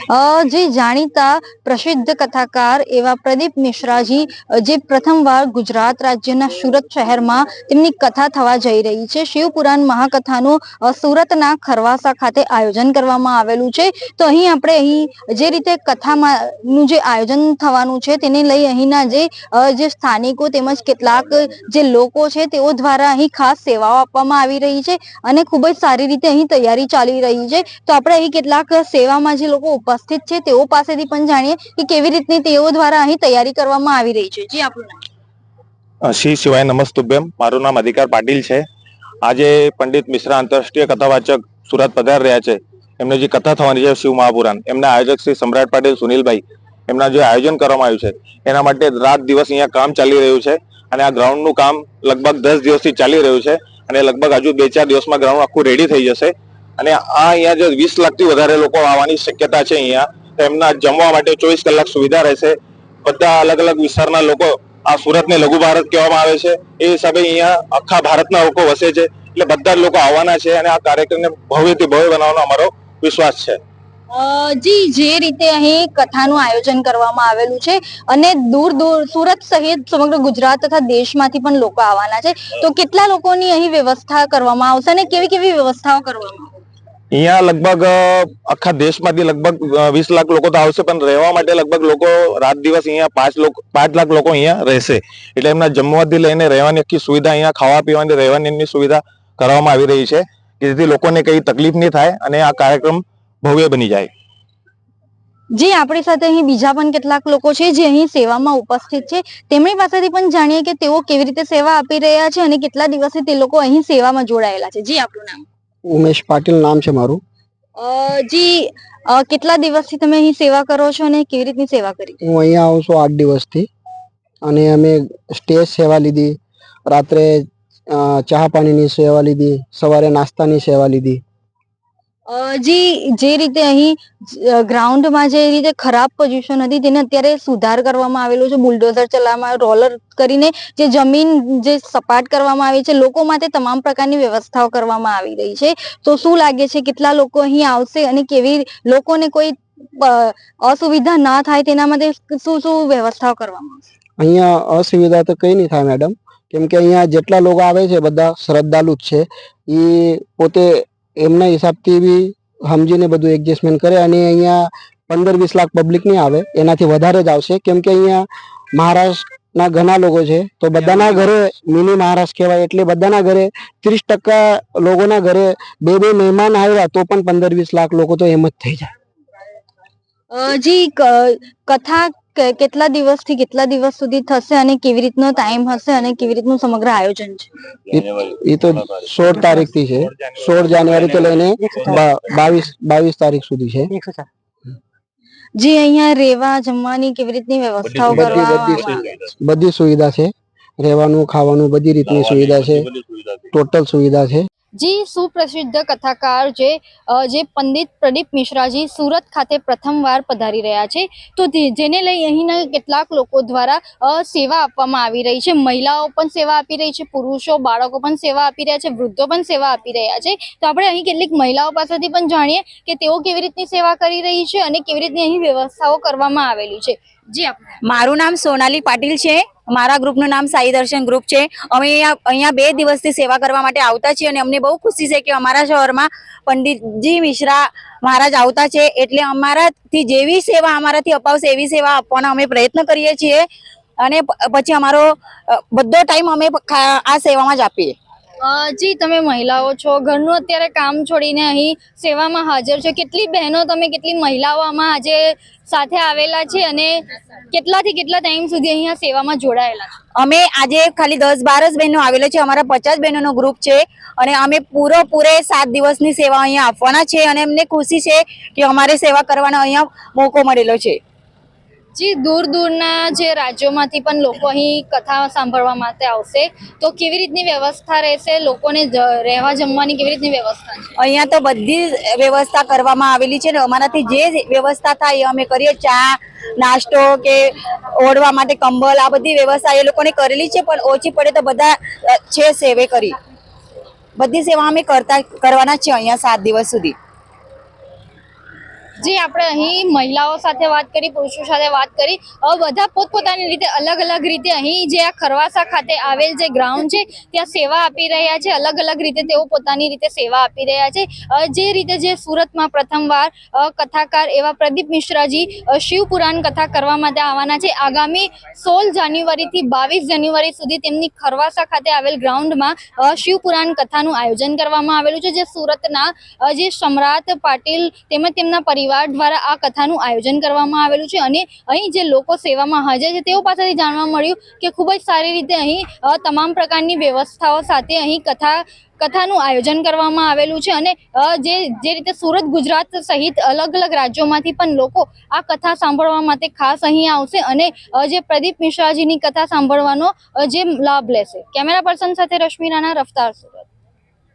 જે જાણીતા પ્રસિદ્ધ કથાકાર એવા પ્રદીપ મિશ્રાજી જે પ્રથમવાર ગુજરાત રાજ્યના સુરત શહેરમાં તેમની કથા થવા જઈ રહી છે। શિવપુરાણ મહાકથાનું સુરતના ખરવાસા ખાતે આયોજન કરવામાં આવેલું છે। તો અહીં આપણે જે રીતે કથાનું જે આયોજન થવાનું છે તેને લઈ અહીંના જે સ્થાનિકો તેમજ કેટલાક જે લોકો છે તેઓ દ્વારા અહીં ખાસ સેવાઓ આપવામાં આવી રહી છે અને ખૂબ જ સારી રીતે અહીં તૈયારી ચાલી રહી છે। તો આપણે અહીં કેટલાક સેવામાં જે લોકો ઉપસ્થિત છે તેઓ પાસેથી પણ જાણીએ કે કેવી રીતની તેઓ દ્વારા અહીં તૈયારી કરવામાં આવી રહી છે। જી આપણું નામ? શ્રી શિવાય નમસ્તુભ્યમ। મારું નામ અધિકાર પાટીલ છે। આજે પંડિત મિશ્રા આંતરરાષ્ટ્રીય કથાવાચક સુરત પધાર રહ્યા છે। એમને જે કથા થવાની છે શિવ મહાપુરાણ, એમના આયોજક શ્રી સમ્રાટ પાટીલ સુનિલભાઈ, એમના જે આયોજન કરવામાં આવ્યું છે એના માટે રાત દિવસ અહીંયા કામ ચાલી રહ્યું છે અને આ ગ્રાઉન્ડનું કામ લગભગ 10 દિવસથી ચાલી રહ્યું છે અને લગભગ હજુ 2-4 દિવસમાં ગ્રાઉન્ડ આખું રેડી થઈ જશે અને આ અહીંયા જો 20 લાખથી વધારે લોકો આવવાની શક્યતા છે અહીંયા, તો એમના જમવા માટે 24 કલાક સુવિધા રહેશે। બધા અલગ અલગ વિસ્તારના લોકો, આ સુરતને લઘુ ભારત કહેવામાં આવે છે એ હિસાબે અહીંયા આખા ભારતના લોકો વસે છે, એટલે બધા જ લોકો આવવાના છે અને આ કાર્યક્રમને ભવ્યથી ભવ્ય બનાવવાનો અમારો વિશ્વાસ છે। જી, જે રીતે અહીં કથાનું આયોજન કરવામાં આવેલું છે અને દૂર દૂર સુરત સહિત સમગ્ર ગુજરાત તથા દેશમાંથી પણ લોકો આવવાના છે, તો કેટલા લોકોની અહીં વ્યવસ્થા કરવામાં આવશે અને કેવી કેવી વ્યવસ્થાઓ કરવામાં આવશે? અહીંયા લગભગ આખા દેશમાંથી લગભગ 20 લાખ લોકો તો આવશે, પણ રહેવા માટે લગભગ લોકો રાત દિવસ અહીંયા 5 લાખ લોકો અહીંયા રહેશે, એટલે એમના જમવાથી લઈને રહેવાની આખી સુવિધા, અહીંયા ખાવા પીવાની રહેવાની સુવિધા કરવામાં આવી રહી છે કે જેથી લોકોને કઈ તકલીફ નહીં થાય અને આ કાર્યક્રમ ભવ્ય બની જાય। જી, આપણી સાથે અહીં બીજા પણ કેટલાક લોકો છે જે અહીં સેવામાં ઉપસ્થિત છે, તેમની પાસેથી પણ જાણીએ કે તેઓ કેવી રીતે સેવા આપી રહ્યા છે અને કેટલા દિવસથી તે લોકો અહીં સેવામાં જોડાયેલા છે। જી આપણું નામ? ઉમેશ પાટીલ નામ છે મારું। જી, કેટલા દિવસથી તમે અહીં સેવા કરો છો અને કેવી રીતની સેવા કરી? હું અહીંયા આવું છું 8 દિવસથી અને અમે સ્ટેજ સેવા લીધી, રાત્રે ચા પાણીની સેવા લીધી, સવારે નાસ્તાની સેવા લીધી। જી, જે રીતે અહીં ગ્રાઉન્ડમાં જે રીતે ખરાબ પોઝિશન હતી તેને અત્યારે સુધાર કરવામાં આવેલું છે, બુલડોઝર ચલાવવામાં, રોલર કરીને જે જમીન જે સપાટ કરવામાં આવી છે, લોકો માટે તમામ પ્રકારની વ્યવસ્થાઓ કરવામાં આવી રહી છે। તો શું લાગે છે કેટલા લોકો અહીં આવશે અને કેવી લોકોને કોઈ અસુવિધા ના થાય તેના માટે શું શું વ્યવસ્થાઓ કરવામાં આવશે? અહીંયા અસુવિધા તો કઈ નહીં થાય મેડમ, કેમ કે અહીંયા જેટલા લોકો આવે છે બધા શ્રદ્ધાળુ જ છે, એ પોતે એમના હિસાબથી બી સમજીને બધું એડજસ્ટમેન્ટ કરે અને અહીંયા 15-20 લાખ પબ્લિક નહીં આવે, એનાથી વધારે જ આવશે, કેમ કે અહીંયા મહારાષ્ટ્રના ઘણા લોકો છે, તો બધાના ઘરે મિની મહારાષ્ટ્ર કહેવાય, એટલે બધાના ઘરે 30% લોકોના ઘરે બે મહેમાન આવ્યા તો પણ 15-20 લાખ લોકો તો એમ જ થઈ જાય। જી, કથા કેટલા દિવસથી કેટલા દિવસ સુધી થશે અને કેવી રીતનો ટાઈમ હશે અને કેવી રીતનું સમગ્ર આયોજન છે? એ તો 16 તારીખથી છે, 16 જાન્યુઆરી થી લઈને 22 તારીખ સુધી છે। જી, અહીંયા રહેવા જમવાની કેવી રીતની વ્યવસ્થાઓ બધી સુવિધા છે, રહેવાનું ખાવાનું બધી રીતની સુવિધા છે, ટોટલ સુવિધા છે। જી, સુપ્રસિદ્ધ કથાકાર જે પંડિત પ્રદીપ મિશ્રાજી સુરત ખાતે પ્રથમવાર પધારી રહ્યા છે, તો જેને લઈ અહીંના કેટલાક લોકો દ્વારા સેવા આપવામાં આવી રહી છે। મહિલાઓ પણ સેવા આપી રહી છે, પુરુષો, બાળકો પણ સેવા આપી રહ્યા છે, વૃદ્ધો પણ સેવા આપી રહ્યા છે। તો આપણે અહીં કેટલીક મહિલાઓ પાસેથી પણ જાણીએ કે તેઓ કેવી રીતની સેવા કરી રહી છે અને કેવી રીતની અહીં વ્યવસ્થાઓ કરવામાં આવેલી છે। જી, મારું નામ સોનાલી પાટીલ છે, મારા ગ્રુપનું નામ સાઈ દર્શન ગ્રુપ છે। અમે અહીંયા 2 દિવસથી સેવા કરવા માટે આવતા છીએ અને અમને બહુ ખુશી છે કે અમારા શહેરમાં પંડિતજી મિશ્રા મહારાજ આવતા છે, એટલે અમારાથી જેવી સેવા અમારાથી અપાવશે એવી સેવા આપવાના અમે પ્રયત્ન કરીએ છીએ અને પછી અમારો બધો ટાઈમ અમે આ સેવામાં જ આપીએ। જી, તમે મહિલાઓ છો, ઘરનું અત્યારે કામ છોડીને અહીં સેવામાં હાજર છો, કેટલી બહેનો તમે કેટલી મહિલાઓ આમાં આજે સાથે આવેલા છે અને કેટલાથી કેટલા ટાઈમ સુધી અહીંયા સેવામાં જોડાયેલા છે? અમે આજે ખાલી 10-12 જ બહેનો આવેલા છે, અમારા 50 બહેનોનો ગ્રુપ છે અને અમે પૂરે 7 દિવસની સેવા અહીંયા આપવાના છે અને અમને ખુશી છે કે અમારે સેવા કરવાનો અહીંયા મોકો મળેલો છે। જી, દૂર દૂરના જે રાજ્યોમાંથી પણ લોકો અહીં કથા સાંભળવા માટે આવશે, તો કેવી રીતની વ્યવસ્થા રહેશે? લોકોને રહેવા જમવાની કેવી રીતની વ્યવસ્થા છે? અહીંયા તો બધી વ્યવસ્થા કરવામાં આવેલી છે ને અમારાથી જે વ્યવસ્થા થાય એ અમે કરીએ। ચા નાસ્તો કે ઓઢવા માટે કંબલ, આ બધી વ્યવસ્થા એ લોકોને કરેલી છે, પણ ઓછી પડે તો બધા છે સેવે કરી, બધી સેવા અમે કરવાના જ છે અહીંયા 7 દિવસ સુધી। જે આપણે અહીં મહિલાઓ સાથે વાત કરી, પુરુષો સાથે વાત કરી, બધા પોતપોતાની રીતે અલગ અલગ રીતે અહીં જે આ ખરવાસા ખાતે આવેલ જે ગ્રાઉન્ડ છે ત્યાં સેવા આપી રહ્યા છે. અલગ અલગ રીતે તેઓ પોતાની રીતે સેવા આપી રહ્યા છે. જે રીતે જે સુરતમાં પ્રથમવાર કથાકાર એવા પ્રદીપ મિશ્રાજી શિવપુરાણ કથા કરવા માટે આવવાના છે. આગામી 16 જાન્યુઆરીથી 22 જાન્યુઆરી સુધી તેમની ખરવાસા ખાતે આવેલ ગ્રાઉન્ડમાં શિવપુરાણ કથાનું આયોજન કરવામાં આવેલું છે. જે સુરતના જે સમ્રાટ પાટીલ તેમજ તેમના પરિવાર દ્વારા આ કથાનું આયોજન કરવામાં આવેલું છે. અને અહીં જે લોકો સેવામાં હાજર છે તેઓ પાસેથી જાણવા મળ્યું કે ખૂબ જ સારી રીતે અહીં તમામ પ્રકારની વ્યવસ્થાઓ સાથે અહીં કથાનું આયોજન કરવામાં આવેલું છે. અને જે રીતે સુરત, ગુજરાત સહિત અલગ અલગ રાજ્યોમાંથી પણ લોકો આ કથા સાંભળવા માટે ખાસ અહીં આવશે અને જે પ્રદીપ મિશ્રાજીની કથા સાંભળવાનો જે લાભ લેશે. કેમેરા પર્સન સાથે રશ્મિ રાણા, રફતાર, સુરત.